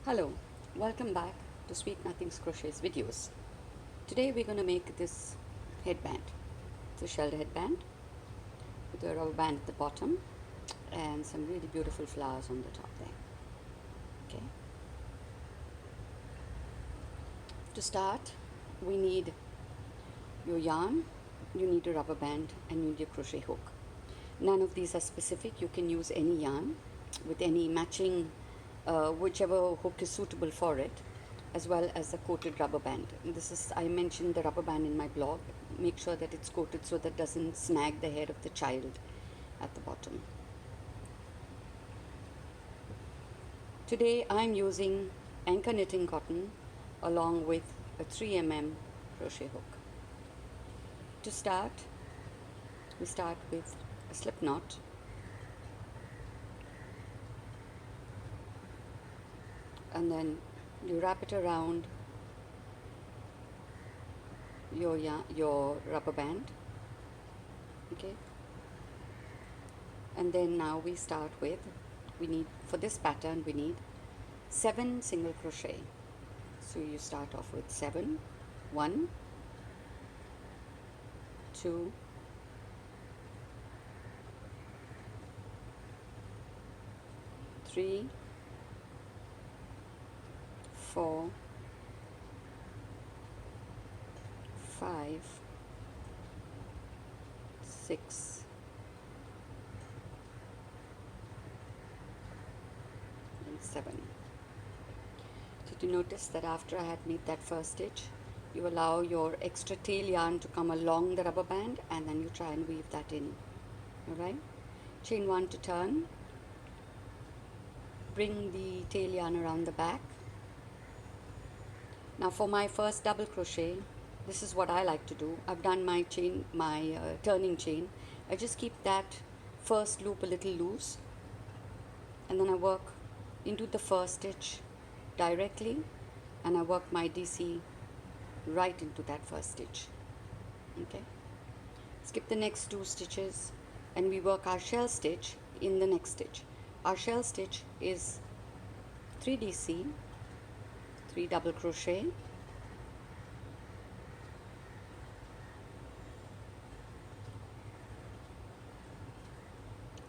Hello, welcome back to Sweet Nothings Crochet's videos. Today we're going to make this headband. It's a shelled headband with a rubber band at the bottom and some really beautiful flowers on the top there. Okay. To start, we need your yarn, you need a rubber band, and you need your crochet hook. None of these are specific. You can use any yarn with any matching whichever hook is suitable for it, as well as the coated rubber band. I mentioned the rubber band in my blog. Make sure that it's coated so that it doesn't snag the hair of the child at the bottom. Today I'm using anchor knitting cotton along with a 3mm crochet hook. To start, we start with a slip knot. And then you wrap it around your rubber band, okay. And then now we start with, for this pattern we need 7 single crochet. So you start off with 7, 1, 2, 3, 4, 5, 6, and 7. So you notice that after I had made that first stitch, you allow your extra tail yarn to come along the rubber band, and then you try and weave that in. Alright? Chain 1 to turn. Bring the tail yarn around the back. Now for my first double crochet, this is what I like to do. I've done my turning chain. I just keep that first loop a little loose, and then I work into the first stitch directly, and I work my DC right into that first stitch. Okay. Skip the next 2 stitches, and we work our shell stitch in the next stitch. Our shell stitch is 3 DC, 3 double crochet,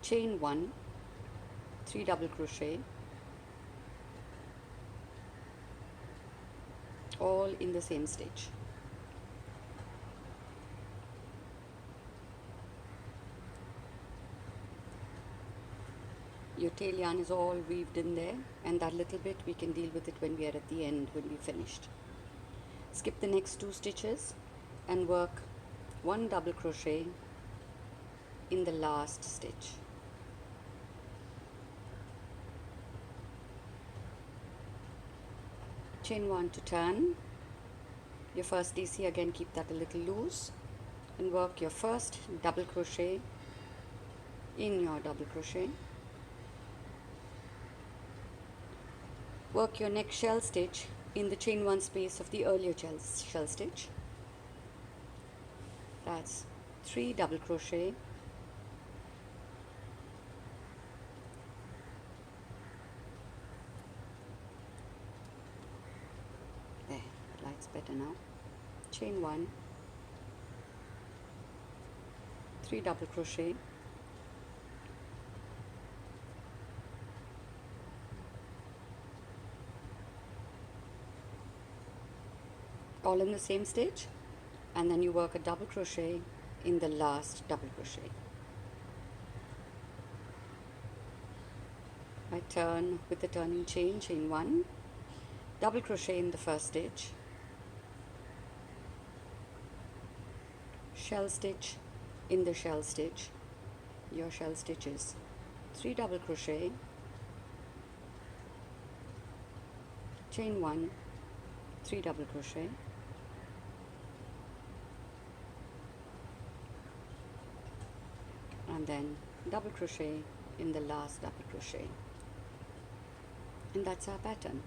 chain 1, 3 double crochet, all in the same stitch. Your tail yarn is all weaved in there, and that little bit we can deal with it when we are at the end, when we finished. Skip the next 2 stitches and work 1 double crochet in the last stitch. Chain 1 to turn. Your first DC, again keep that a little loose, and work your first double crochet in your double crochet. Work your next shell stitch in the chain 1 space of the earlier shell stitch. That's 3 double crochet, there, the light's better now. Chain 1, 3 double crochet, all in the same stitch, and then you work a double crochet in the last double crochet. I turn with the turning chain, chain 1, double crochet in the first stitch, shell stitch in the shell stitch. Your shell stitch is 3 double crochet, chain 1, 3 double crochet, and then double crochet in the last double crochet. And that's our pattern.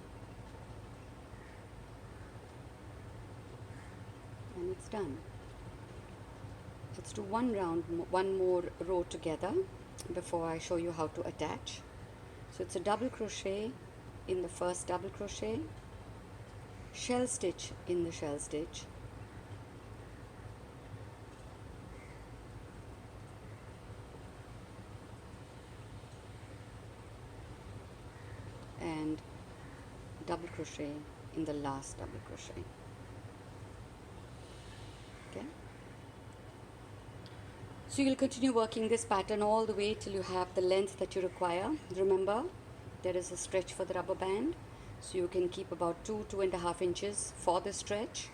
And it's done. Let's do one more row together before I show you how to attach. So it's a double crochet in the first double crochet, shell stitch in the shell stitch, and double crochet in the last double crochet. Okay, so you'll continue working this pattern all the way till you have the length that you require. Remember, there is a stretch for the rubber band, so you can keep about 2.5 inches for the stretch.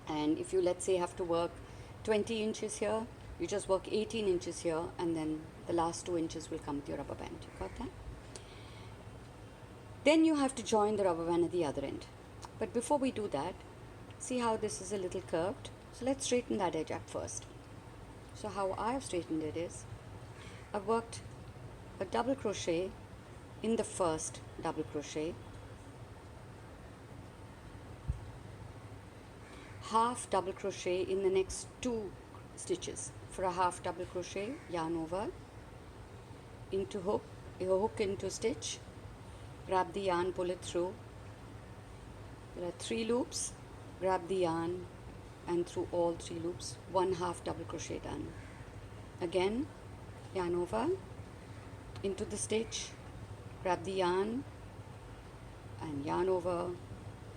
And if you, let's say, have to work 20 inches here, you just work 18 inches here, and then the last 2 inches will come with your rubber band. You got that? Then you have to join the rubber band at the other end. But before we do that, see how this is a little curved? So let's straighten that edge up first. So how I have straightened it is, I've worked a double crochet in the first double crochet, half double crochet in the next 2 stitches. For a half double crochet, yarn over, into hook, hook into stitch, grab the yarn, pull it through. There are 3 loops, grab the yarn, and through all 3 loops, 1 half double crochet done. Again, yarn over, into the stitch, grab the yarn, and yarn over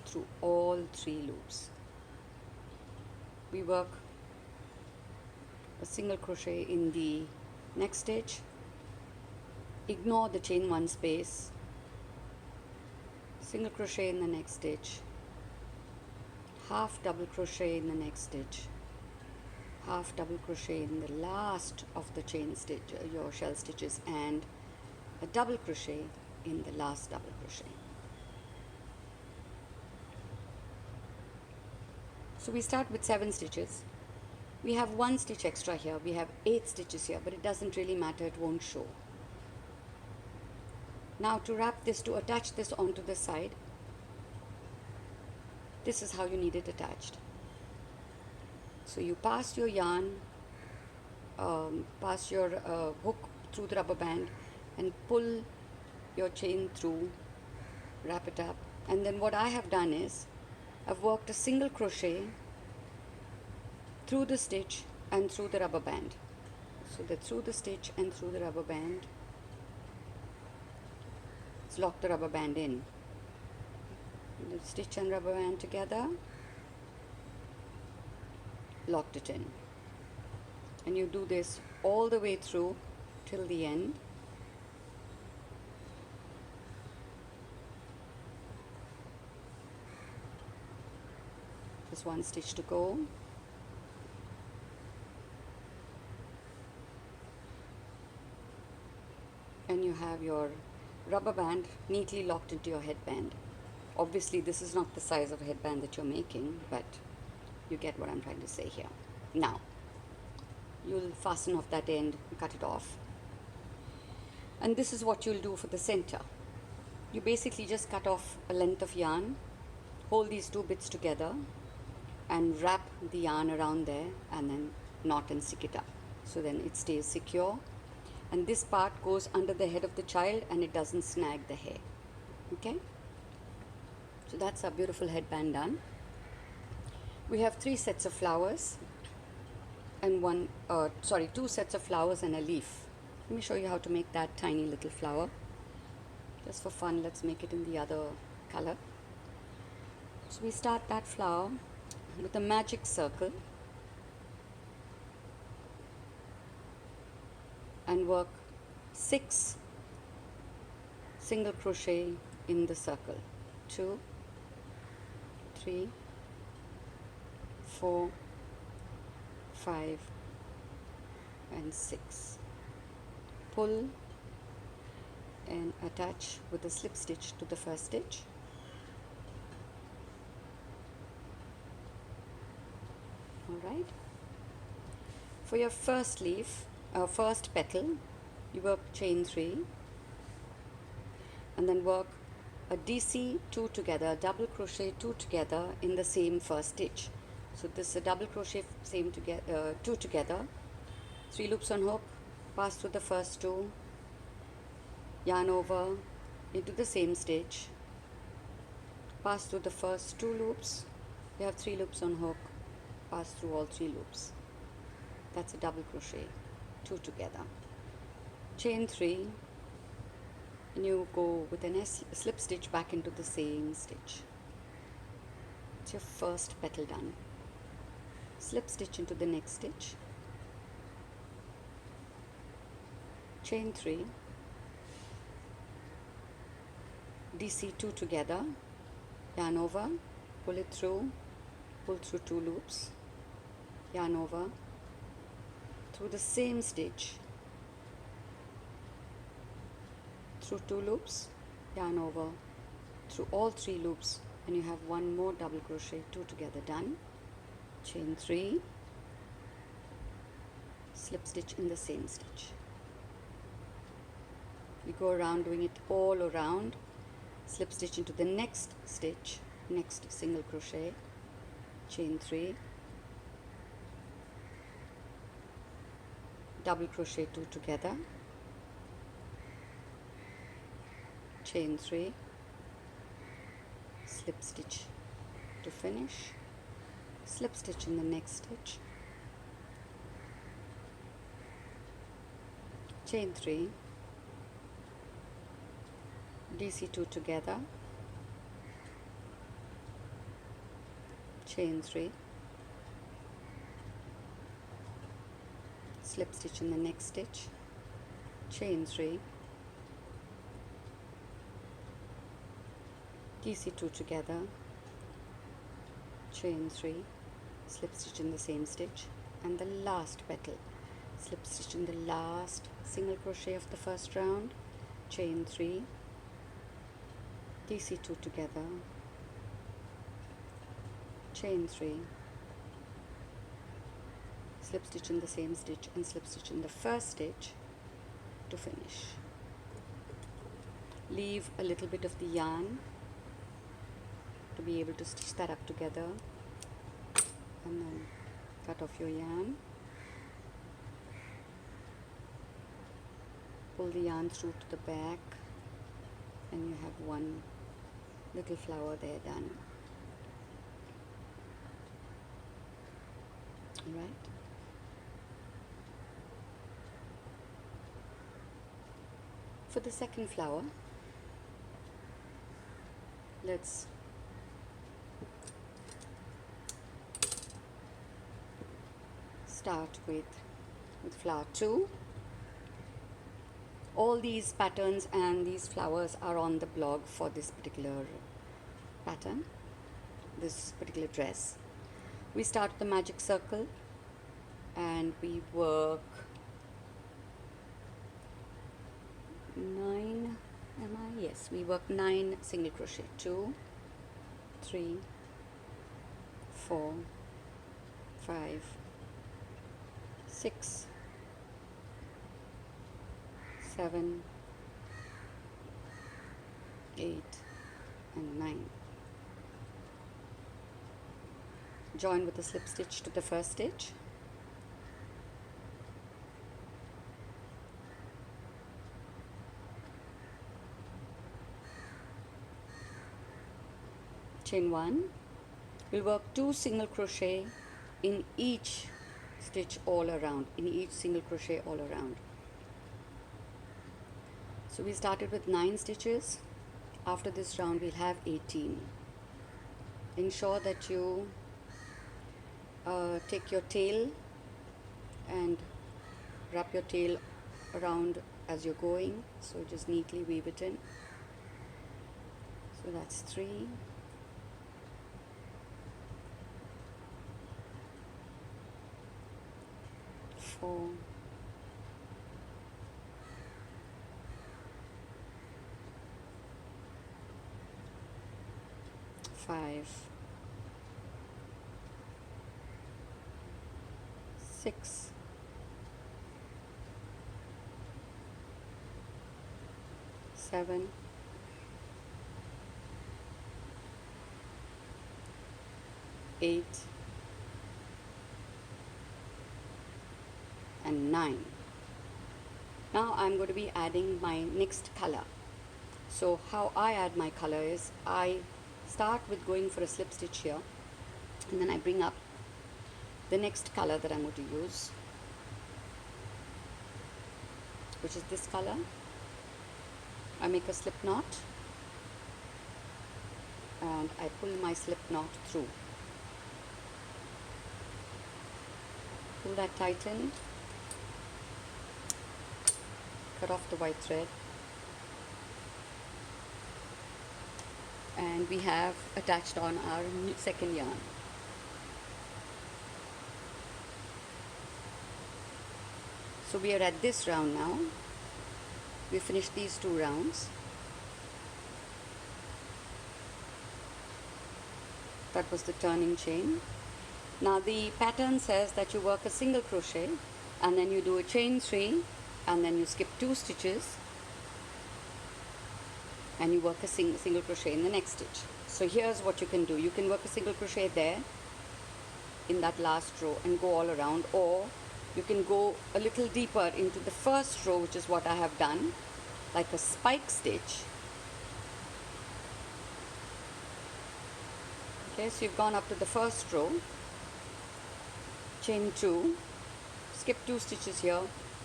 through all 3 loops. We work a single crochet in the next stitch, ignore the chain 1 space, single crochet in the next stitch, half double crochet in the next stitch, half double crochet in the last of the chain stitch, your shell stitches, and a double crochet in the last double crochet. So we start with 7 stitches. We have 1 stitch extra here, we have 8 stitches here, but it doesn't really matter, it won't show. Now to wrap this, to attach this onto the side, this is how you need it attached. So you pass your yarn, pass your hook through the rubber band and pull your chain through, wrap it up, and then what I have done is I've worked a single crochet through the stitch and through the rubber band. So that through the stitch and through the rubber band, let's lock the rubber band in. The stitch and rubber band together, locked it in, and you do this all the way through till the end. Just 1 stitch to go. And you have your rubber band neatly locked into your headband. Obviously this is not the size of a headband that you're making, but you get what I'm trying to say here. Now you'll fasten off that end, cut it off, and this is what you'll do for the center. You basically just cut off a length of yarn, hold these 2 bits together and wrap the yarn around there, and then knot and stick it up, so then it stays secure, and this part goes under the head of the child and it doesn't snag the hair. Okay, so that's our beautiful headband done. We have 3 sets of flowers and 2 sets of flowers and a leaf. Let me show you how to make that tiny little flower. Just for fun, let's make it in the other color. So we start that flower with a magic circle and work 6 single crochet in the circle. 2, 3, 4, 5 and 6. Pull and attach with a slip stitch to the first stitch. Alright. For your first leaf, first petal, you work chain 3 and then work a DC 2 together, double crochet 2 together in the same first stitch. So this is a double crochet same together, 2 together, 3 loops on hook, pass through the first 2, yarn over, into the same stitch, pass through the first 2 loops. You have 3 loops on hook, pass through all 3 loops. That's a double crochet, 2 together. Chain 3, and you go with a slip stitch back into the same stitch. It's your first petal done. Slip stitch into the next stitch, chain 3, DC 2 together, yarn over, pull it through, pull through 2 loops, yarn over, through the same stitch, through 2 loops, yarn over, through all 3 loops, and you have 1 more double crochet, 2 together done. Chain 3, slip stitch in the same stitch. You go around doing it all around, slip stitch into the next stitch, next single crochet, chain 3, double crochet 2 together, chain 3, slip stitch to finish, slip stitch in the next stitch, chain 3, DC 2 together, chain 3, slip stitch in the next stitch, chain 3, DC 2 together, chain 3, slip stitch in the same stitch, and the last petal, slip stitch in the last single crochet of the first round, chain 3, DC 2 together, chain 3, slip stitch in the same stitch, and slip stitch in the first stitch to finish. Leave a little bit of the yarn to be able to stitch that up together, and then cut off your yarn, pull the yarn through to the back, and you have 1 little flower there done. Alright, for the second flower, let's start with flower 2. All these patterns and these flowers are on the blog for this particular pattern, this particular dress. We start the magic circle and we work 9, yes, we work 9 single crochet, 2, 3, 4, 5, 6, 7, 8, and 9. Join with a slip stitch to the first stitch, chain 1. We'll work 2 single crochet in each stitch all around, in each single crochet all around. So we started with 9 stitches. After this round we'll have 18. Ensure that you take your tail and wrap your tail around as you're going, so just neatly weave it in. So that's 3, 4, 5, 6, 7, 8, and 9. Now I'm going to be adding my next color. So how I add my color is I start with going for a slip stitch here, and then I bring up the next color that I'm going to use, which is this color. I make a slip knot and I pull my slip knot through. Pull that tight in, cut off the white thread, and we have attached on our second yarn. So we are at this round now. We finished these 2 rounds. That was the turning chain. Now the pattern says that you work a single crochet and then you do a chain 3 and then you skip 2 stitches and you work a single crochet in the next stitch. So here's what you can do. You can work a single crochet there in that last row and go all around, or you can go a little deeper into the first row, which is what I have done, like a spike stitch. Okay, so you've gone up to the first row, chain 2, skip 2 stitches here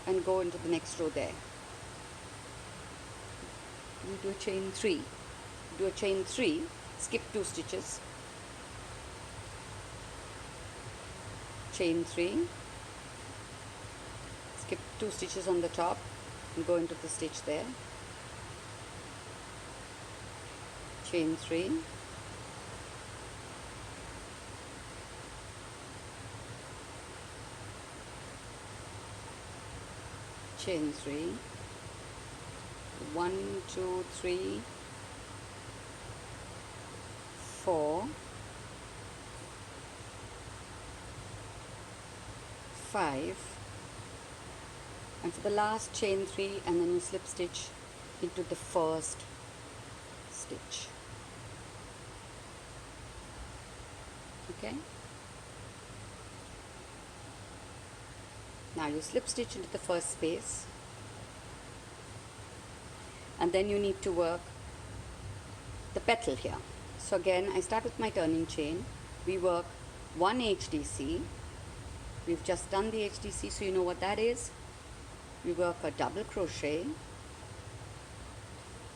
and go into the next row there. You do a chain 3, do a chain 3, skip 2 stitches, chain 3, skip 2 stitches on the top and go into the stitch there, chain 3, chain 3, 1, 2, 3, 4, 5, and for the last chain 3 and then you slip stitch into the first stitch. Okay, now you slip stitch into the first space and then you need to work the petal here. So again, I start with my turning chain. We work 1 HDC. We've just done the HDC, so you know what that is. We work a double crochet.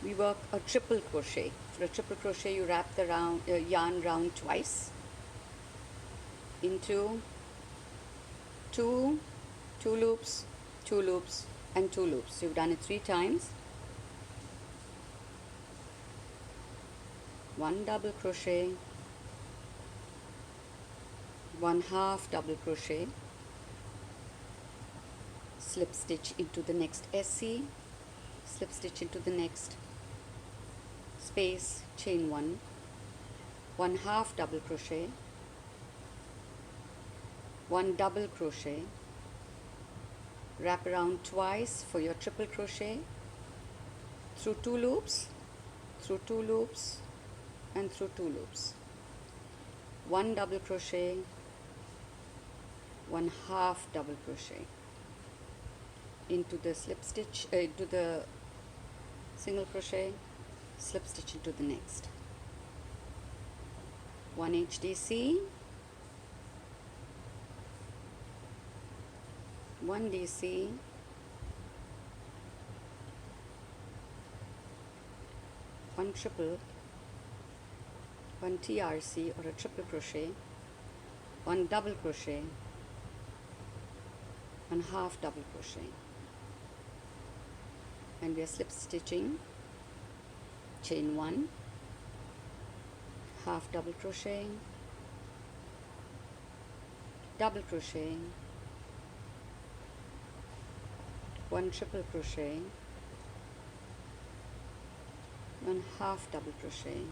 We work a triple crochet. For a triple crochet, you wrap the yarn round twice into 2 loops, 2 loops, and 2 loops. So you've done it 3 times. 1 double crochet, 1 half double crochet, slip stitch into the next SC, slip stitch into the next space, chain 1, 1 half double crochet, 1 double crochet, wrap around twice for your triple crochet, through 2 loops, through 2 loops, and through 2 loops, 1 double crochet, 1 half double crochet, into the slip stitch, into the single crochet, slip stitch into the next, 1 HDC, 1 DC, 1 triple, 1 TRC or a triple crochet, 1 double crochet, 1 half double crochet, and we are slip stitching, chain 1, half double crochet, double crochet, 1 triple crochet, 1 half double crochet,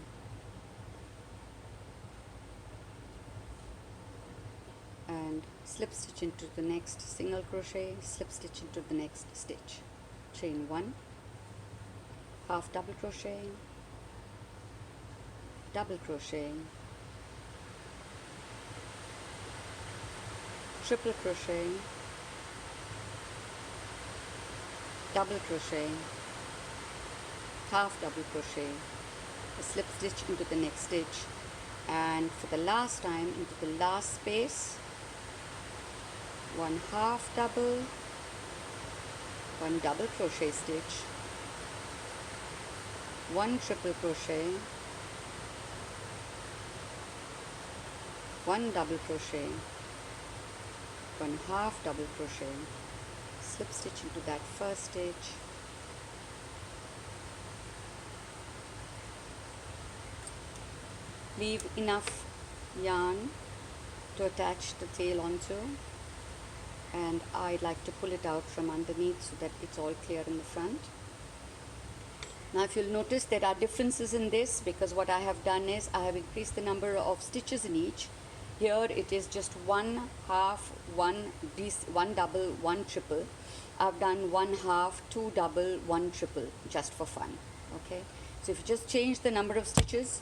and slip stitch into the next single crochet, slip stitch into the next stitch, chain 1, half double crochet, double crochet, triple crochet, double crochet, half double crochet, a slip stitch into the next stitch, and for the last time into the last space, one half double, one double crochet stitch, one triple crochet, one double crochet, one half double crochet, slip stitch into that first stitch, leave enough yarn to attach the tail onto, and I like to pull it out from underneath so that it's all clear in the front. Now if you'll notice, there are differences in this because what I have done is I have increased the number of stitches in each. Here it is just one half, one double, one triple. I've done one half, two double, one triple, just for fun. Okay, so if you just change the number of stitches,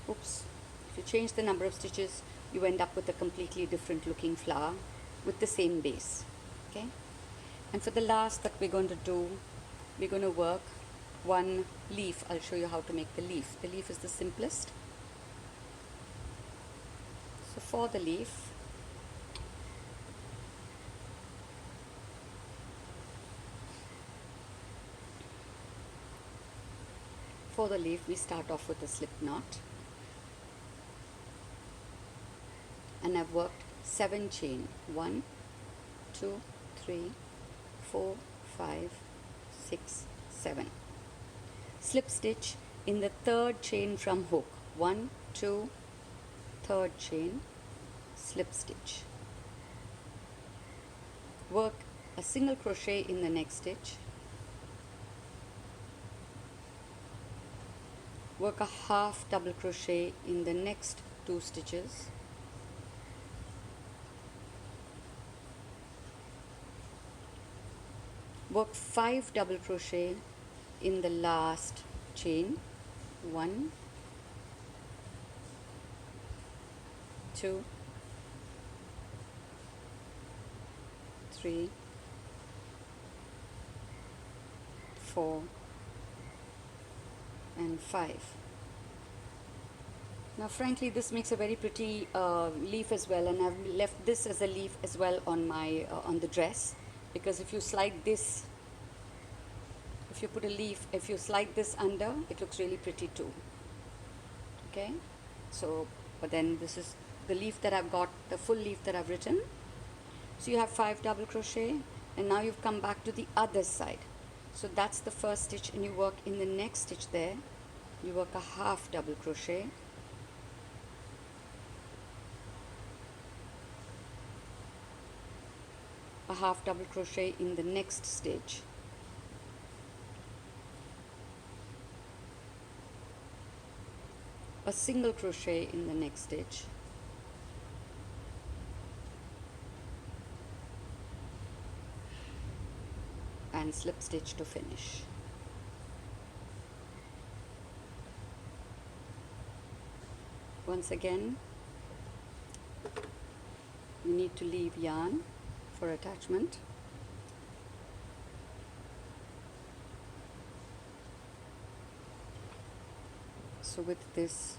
if you change the number of stitches, you end up with a completely different looking flower with the same base. Okay, and for the last that we're going to do, we're going to work one leaf. I'll show you how to make the leaf. The leaf is the simplest. So for the leaf, we start off with a slip knot, and I've worked 7 chain. 1, 2, 3, 4, 5, 6, 7. Slip stitch in the 3rd chain from hook. 1, 2, 3rd chain, slip stitch. Work a single crochet in the next stitch. Work a half double crochet in the next 2 stitches. Work 5 double crochet in the last chain. 1, 2, 3, 4, and 5. Now frankly this makes a very pretty leaf as well, and I've left this as a leaf as well on my on the dress, because if you slide this, if you put a leaf, if you slide this under, it looks really pretty too. Okay, so but then this is the leaf that I've got, the full leaf that I've written. So you have 5 double crochet, and now you've come back to the other side. So that's the first stitch, and you work in the next stitch there, you work a half double crochet, a half double crochet in the next stitch, a single crochet in the next stitch, and slip stitch to finish. Once again, you need to leave yarn for attachment. So with this,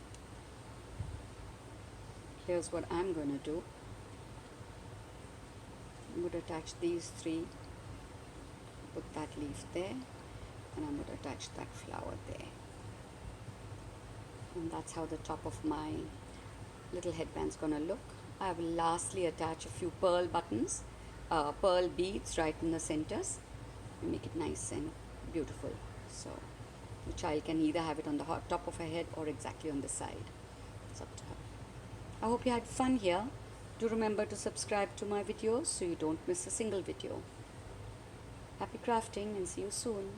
here's what I'm going to do. I'm going to attach these 3, put that leaf there, and I'm going to attach that flower there. And that's how the top of my little headband's going to look. I will lastly attach a few pearl buttons, pearl beads right in the centers, and make it nice and beautiful. So the child can either have it on the top of her head or exactly on the side. It's up to her. I hope you had fun here. Do remember to subscribe to my videos so you don't miss a single video. Happy crafting and see you soon.